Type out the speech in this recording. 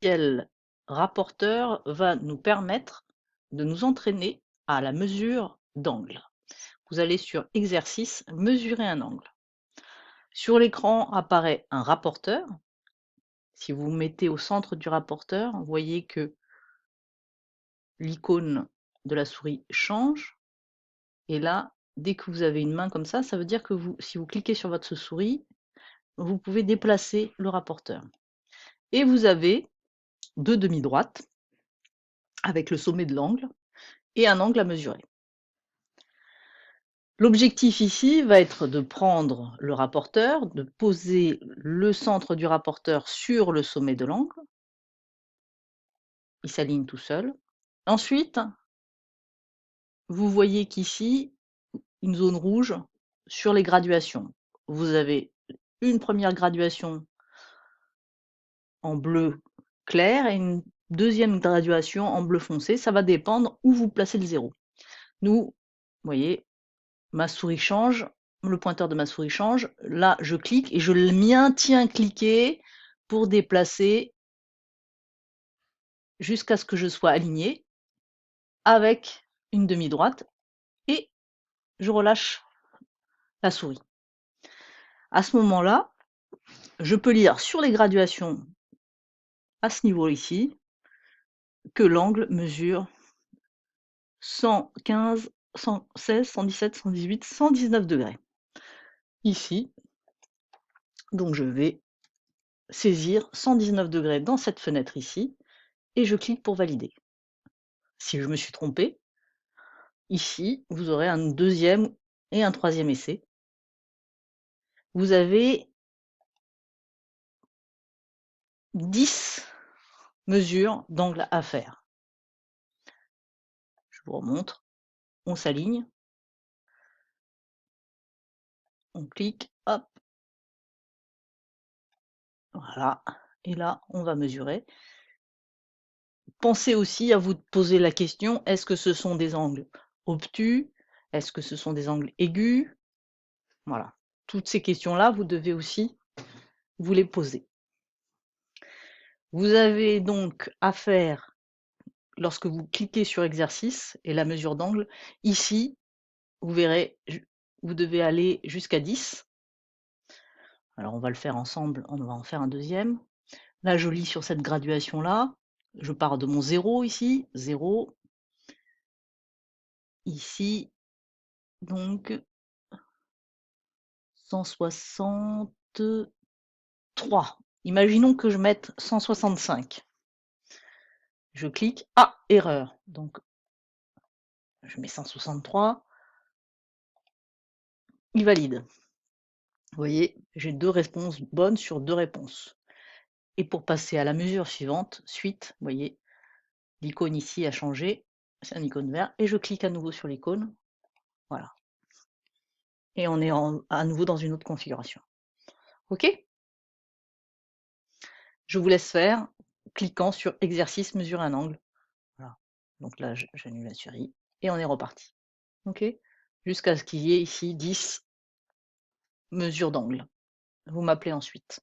logiciel rapporteur va nous permettre de nous entraîner à la mesure d'angle. Vous allez sur Exercice, mesurer un angle. Sur l'écran apparaît un rapporteur. Si vous vous mettez au centre du rapporteur, vous voyez que l'icône de la souris change. Et là, dès que vous avez une main comme ça veut dire que si vous cliquez sur votre souris, vous pouvez déplacer le rapporteur. Et vous avez 2 demi-droites avec le sommet de l'angle et un angle à mesurer. L'objectif ici va être de prendre le rapporteur, de poser le centre du rapporteur sur le sommet de l'angle. Il s'aligne tout seul. Ensuite, vous voyez qu'ici, une zone rouge sur les graduations. Vous avez une première graduation en bleu clair et une deuxième graduation en bleu foncé. Ça va dépendre où vous placez le 0. Nous, vous voyez, ma souris change, le pointeur de ma souris change. Là, je clique et je le maintiens cliqué pour déplacer jusqu'à ce que je sois aligné avec une demi-droite et je relâche la souris. À ce moment-là, je peux lire sur les graduations à ce niveau ici que l'angle mesure 115, 116, 117, 118, 119 degrés. Ici, donc je vais saisir 119 degrés dans cette fenêtre ici et je clique pour valider. Si je me suis trompé, ici, vous aurez un deuxième et un troisième essai. Vous avez 10 mesures d'angle à faire. Je vous remontre. On s'aligne. On clique, hop. Voilà. Et là, on va mesurer. Pensez aussi à vous poser la question, est-ce que ce sont des angles obtus? Est-ce que ce sont des angles aigus? Voilà. Toutes ces questions-là, vous devez aussi vous les poser. Vous avez donc à faire, lorsque vous cliquez sur exercice et la mesure d'angle, ici, vous verrez, vous devez aller jusqu'à 10. Alors on va le faire ensemble, on va en faire un deuxième. Là, je lis sur cette graduation-là. Je pars de mon 0 ici, 0. Ici, donc 163. Imaginons que je mette 165. Je clique. Ah, erreur. Donc, je mets 163. Il valide. Vous voyez, j'ai 2 réponses bonnes sur 2 réponses. Et pour passer à la mesure suivante, suite, vous voyez, l'icône ici a changé. C'est un icône vert. Et je clique à nouveau sur l'icône. Voilà. Et on est à nouveau dans une autre configuration. OK? Je vous laisse faire, cliquant sur exercice, mesurer un angle. Voilà. Donc là, j'annule la souris et on est reparti. OK? Jusqu'à ce qu'il y ait ici 10 mesures d'angle. Vous m'appelez ensuite.